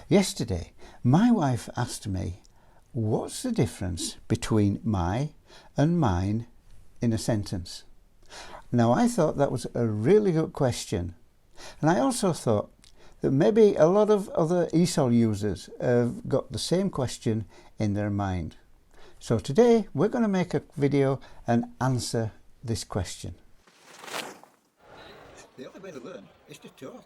Yesterday, my wife asked me, what's the difference between my and mine in a sentence? Now, I thought that was a really good question. And I also thought that maybe a lot of other ESOL users have got the same question in their mind. So today, we're going to make a video and answer this question. The only way to learn is to talk.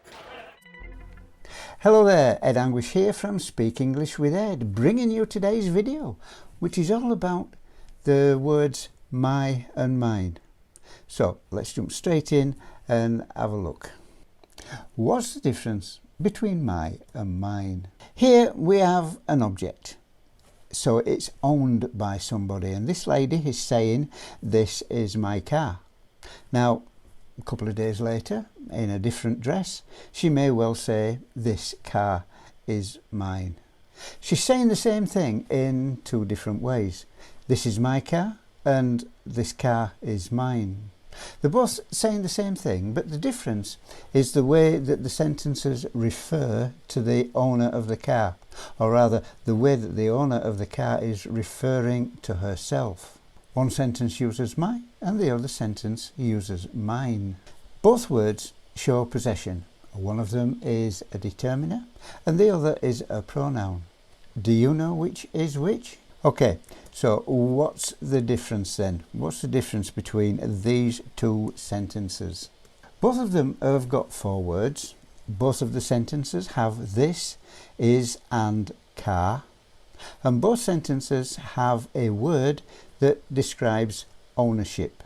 Hello there, Ed Anguish here from Speak English with Ed, bringing you today's video, which is all about the words my and mine. So let's jump straight in and have a look. What's the difference between my and mine? Here we have an object. So it's owned by somebody, and this lady is saying, this is my car. Now, a couple of days later, in a different dress, she may well say, this car is mine. She's saying the same thing in two different ways. This is my car and this car is mine. They're both saying the same thing, but the difference is the way that the sentences refer to the owner of the car, or rather the way that the owner of the car is referring to herself. One sentence uses my and the other sentence uses mine. Both words show possession. One of them is a determiner and the other is a pronoun. Do you know which is which? Okay, so what's the difference then? What's the difference between these two sentences? Both of them have got four words. Both of the sentences have this, is, and car. And both sentences have a word that describes ownership.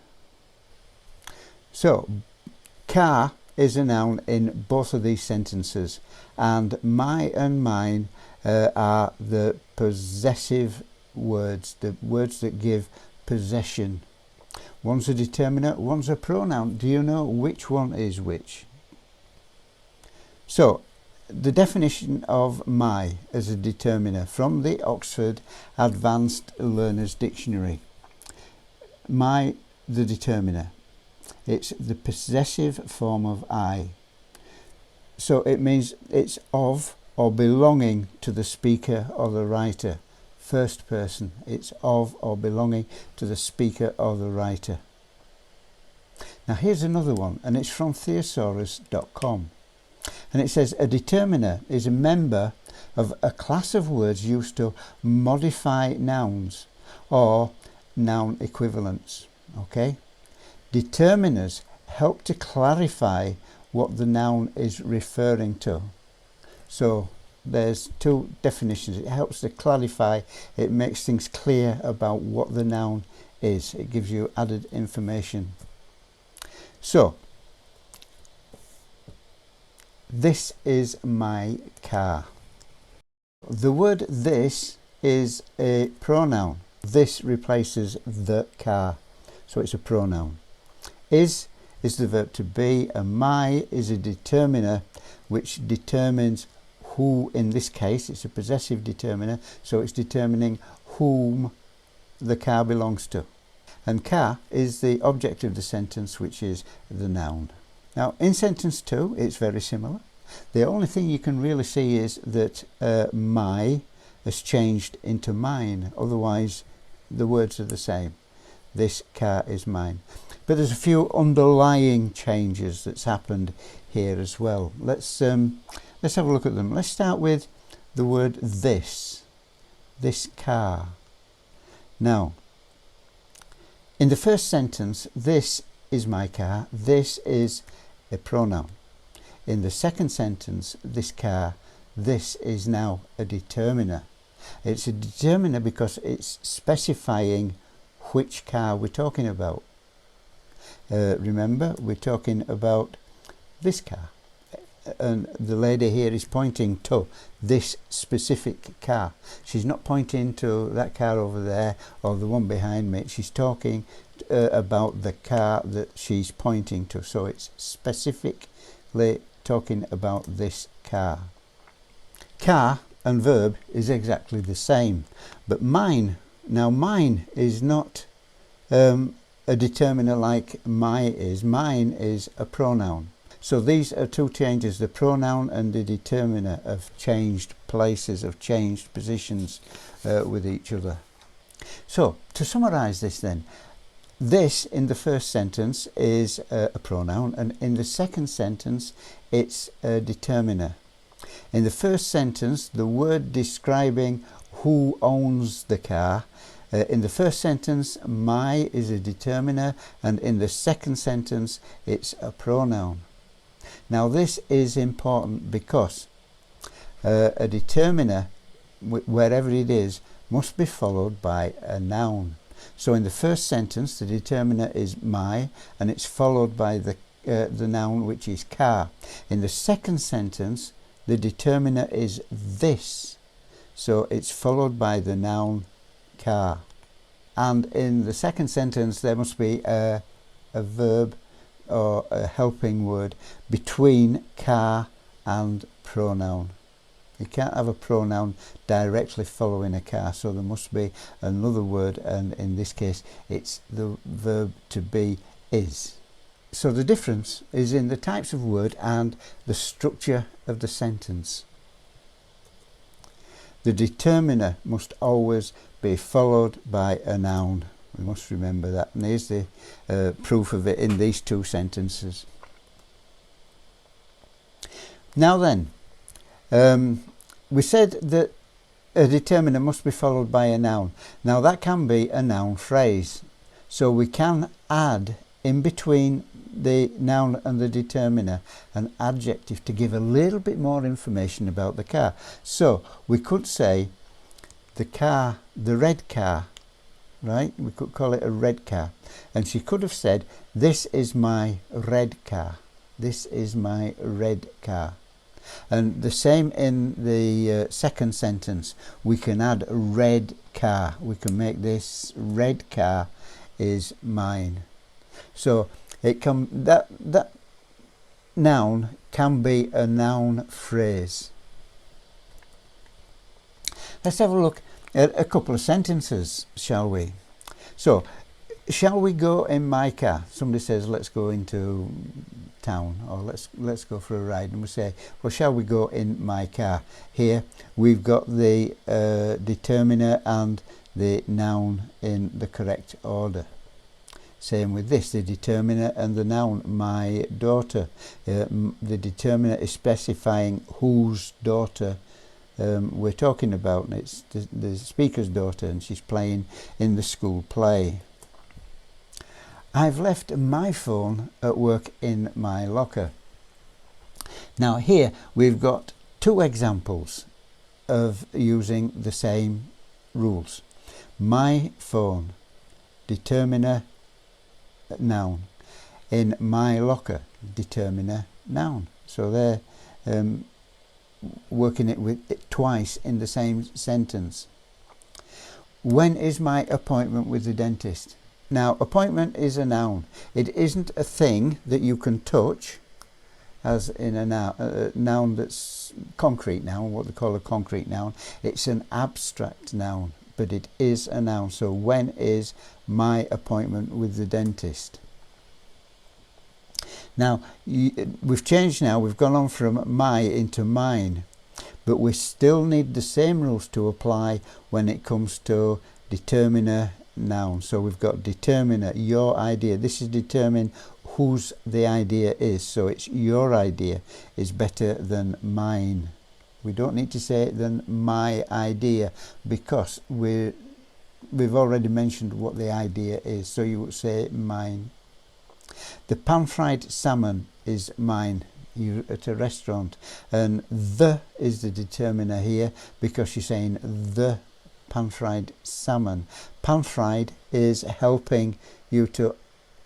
So, car is a noun in both of these sentences, and my and mine are the possessive words, the words that give possession. One's a determiner, one's a pronoun. Do you know which one is which? So, the definition of my as a determiner from the Oxford Advanced Learners Dictionary. My, the determiner. It's the possessive form of I. So it means it's of or belonging to the speaker or the writer. First person. It's of or belonging to the speaker or the writer. Now here's another one, and it's from thesaurus.com. And it says a determiner is a member of a class of words used to modify nouns or noun equivalents. Okay? Determiners help to clarify what the noun is referring to. So there's two definitions. It helps to clarify, it makes things clear about what the noun is. It gives you added information. So, this is my car. The word this is a pronoun. This replaces the car, so it's a pronoun. Is the verb to be, and my is a determiner which determines who, in this case it's a possessive determiner, so it's determining whom the car belongs to. And car is the object of the sentence, which is the noun. Now in sentence 2 it's very similar. The only thing you can really see is that my has changed into mine, otherwise the words are the same. This car is mine. But there's a few underlying changes that's happened here as well. Let's have a look at them. Let's start with the word this car. Now, in the first sentence, this is my car, this is a pronoun. In the second sentence, this car, this is now a determiner. It's a determiner because it's specifying which car we're talking about. Remember, we're talking about this car, and the lady here is pointing to this specific car. She's not pointing to that car over there or the one behind me. She's talking about the car that she's pointing to, so it's specifically talking about this car. Car and verb is exactly the same, but mine, now mine is not a determiner like my is. Mine is a pronoun. So these are two changes. The pronoun and the determiner have changed places, have changed positions with each other. So to summarize this then, this in the first sentence is a pronoun, and in the second sentence it's a determiner. In the first sentence, the word describing who owns the car. In the first sentence, my is a determiner, and in the second sentence, it's a pronoun. Now this is important because a determiner, wherever it is, must be followed by a noun. So in the first sentence, the determiner is my, and it's followed by the noun, which is car. In the second sentence, the determiner is this, so it's followed by the noun car. And in the second sentence, there must be a verb or a helping word between car and pronoun. You can't have a pronoun directly following a car, so there must be another word, and in this case it's the verb to be is. So the difference is in the types of word and the structure of the sentence. The determiner must always be followed by a noun. We must remember that, and here's the proof of it in these two sentences. Now then, we said that a determiner must be followed by a noun. Now that can be a noun phrase, so we can add in between the noun and the determiner an adjective to give a little bit more information about the car. So we could say the car, the red car, right? We could call it a red car, and she could have said, this is my red car. This is my red car. And the same in the second sentence. We can add a red car. We can make this red car is mine. So it can, that noun can be a noun phrase. Let's have a look at a couple of sentences, shall we? So, shall we go in my car? Somebody says, let's go into town, or let's go for a ride, and we say, well, shall we go in my car? Here we've got the determiner and the noun in the correct order. Same with this, the determiner and the noun, my daughter. The determiner is specifying whose daughter we're talking about, and it's the speaker's daughter, and she's playing in the school play. I've left my phone at work in my locker. Now here we've got two examples of using the same rules. My phone, determiner, noun. In my locker, determiner, noun. So they're working it with it twice in the same sentence. When is my appointment with the dentist? Now, appointment is a noun. It isn't a thing that you can touch, as in a noun that's concrete noun, what they call a concrete noun. It's an abstract noun, but it is a noun. So when is my appointment with the dentist? Now, we've changed now, we've gone on from my into mine, but we still need the same rules to apply when it comes to determiner, noun. So we've got determiner, your idea. This is determine whose the idea is. So it's your idea is better than mine. We don't need to say than my idea, because we've already mentioned what the idea is. So you would say mine. The pan-fried salmon is mine. You're at a restaurant, and the is the determiner here because you're saying the pan-fried salmon. Pan-fried is helping you to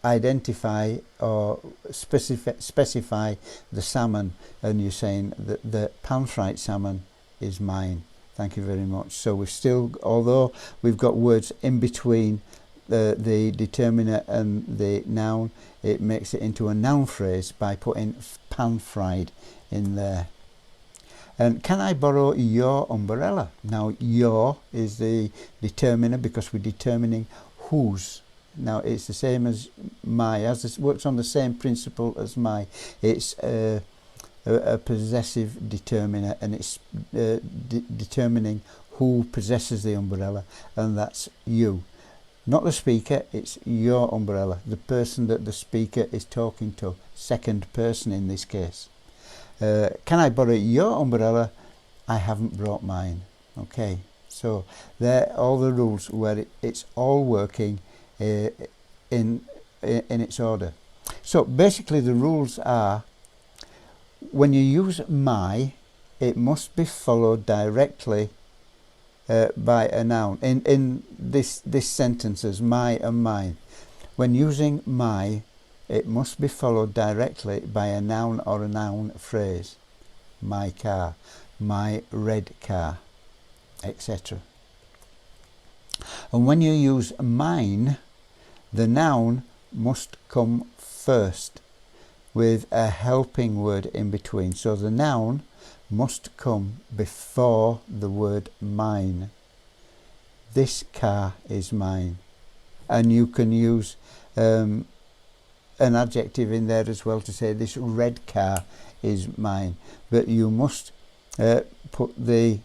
identify or specify the salmon, and you're saying that the pan-fried salmon is mine. Thank you very much. So we've still, although we've got words in between the determiner and the noun, it makes it into a noun phrase by putting pan-fried in there. And can I borrow your umbrella? Now your is the determiner because we're determining whose Now it's the same as my, as it works on the same principle as my. It's a possessive determiner, and it's determining who possesses the umbrella, and that's you. Not the speaker, it's your umbrella, the person that the speaker is talking to, second person in this case. Can I borrow your umbrella? I haven't brought mine. Okay, so there are all the rules where it's all working in its order. So basically the rules are, when you use my, it must be followed directly by a noun. In this sentences, my and mine, when using my, it must be followed directly by a noun or a noun phrase. My car, my red car, etc. And when you use mine, the noun must come first with a helping word in between. So the noun must come before the word mine. This car is mine. And you can use an adjective in there as well to say this red car is mine. But you must put the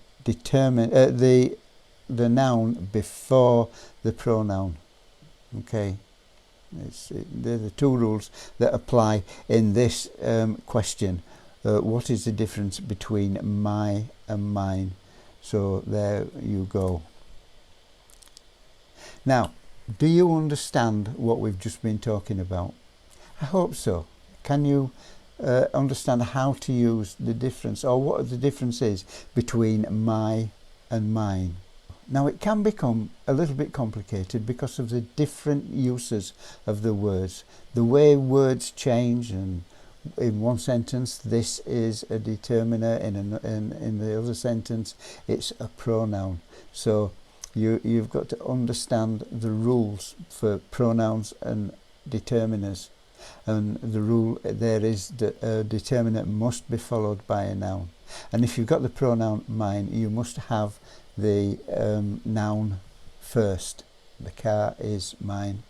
noun before the pronoun. Okay, they're the two rules that apply in this question. What is the difference between my and mine? So there you go. Now, do you understand what we've just been talking about? I hope so. Can you understand how to use the difference, or what the difference is between my and mine? Now, it can become a little bit complicated because of the different uses of the words, the way words change, and in one sentence this is a determiner, in the other sentence it's a pronoun. So you've got to understand the rules for pronouns and determiners, and the rule there is that a determiner must be followed by a noun, and if you've got the pronoun mine, you must have the noun first. The car is mine.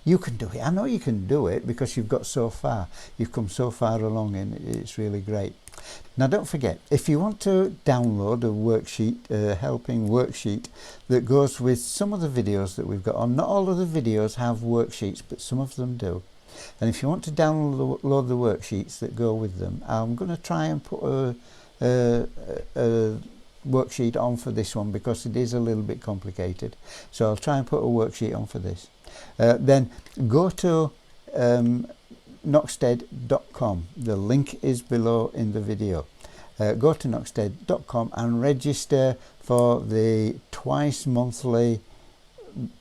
You can do it. I know you can do it because you've got so far. You've come so far along, and it's really great. Now, don't forget, if you want to download a worksheet, a helping worksheet that goes with some of the videos that we've got on, not all of the videos have worksheets, but some of them do. And if you want to download the worksheets that go with them, I'm going to try and put a worksheet on for this one because it is a little bit complicated. So I'll try and put a worksheet on for this. Then go to noxted.com. The link is below in the video. Go to noxted.com and register for the twice monthly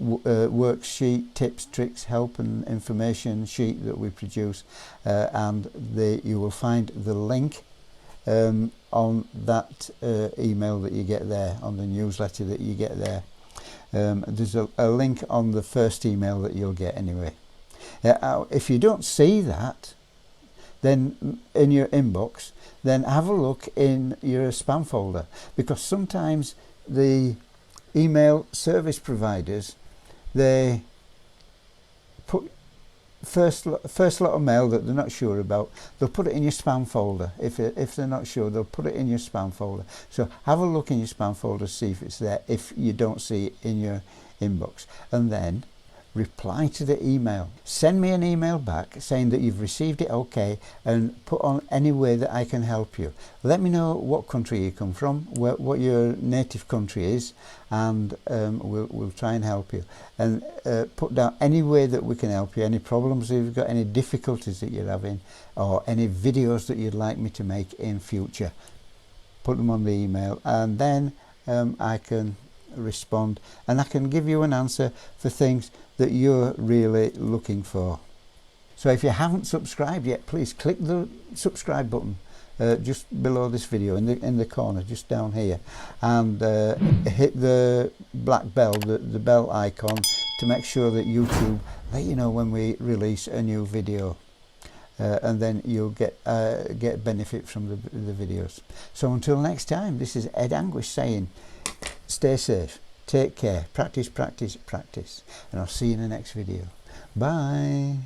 worksheet, tips, tricks, help and information sheet that we produce, and you will find the link on that email that you get there, on the newsletter that you get there. There's a link on the first email that you'll get anyway. If you don't see that then in your inbox, then have a look in your spam folder, because sometimes the email service providers, they put first lot of mail that they're not sure about, they'll put it in your spam folder. If they're not sure, they'll put it in your spam folder. So have a look in your spam folder, see if it's there, if you don't see it in your inbox, and then reply to the email. Send me an email back saying that you've received it okay, and put on any way that I can help you. Let me know what country you come from, what your native country is, and we'll try and help you. And put down any way that we can help you, any problems that you've got, any difficulties that you're having, or any videos that you'd like me to make in future. Put them on the email, and then I can respond, and I can give you an answer for things that you're really looking for. So if you haven't subscribed yet, please click the subscribe button just below this video, in the corner just down here, and hit the black bell, the bell icon, to make sure that YouTube let you know when we release a new video, and then you'll get benefit from the videos. So until next time, this is Ed Anguish saying stay safe. Take care. Practice, practice, practice. And I'll see you in the next video. Bye.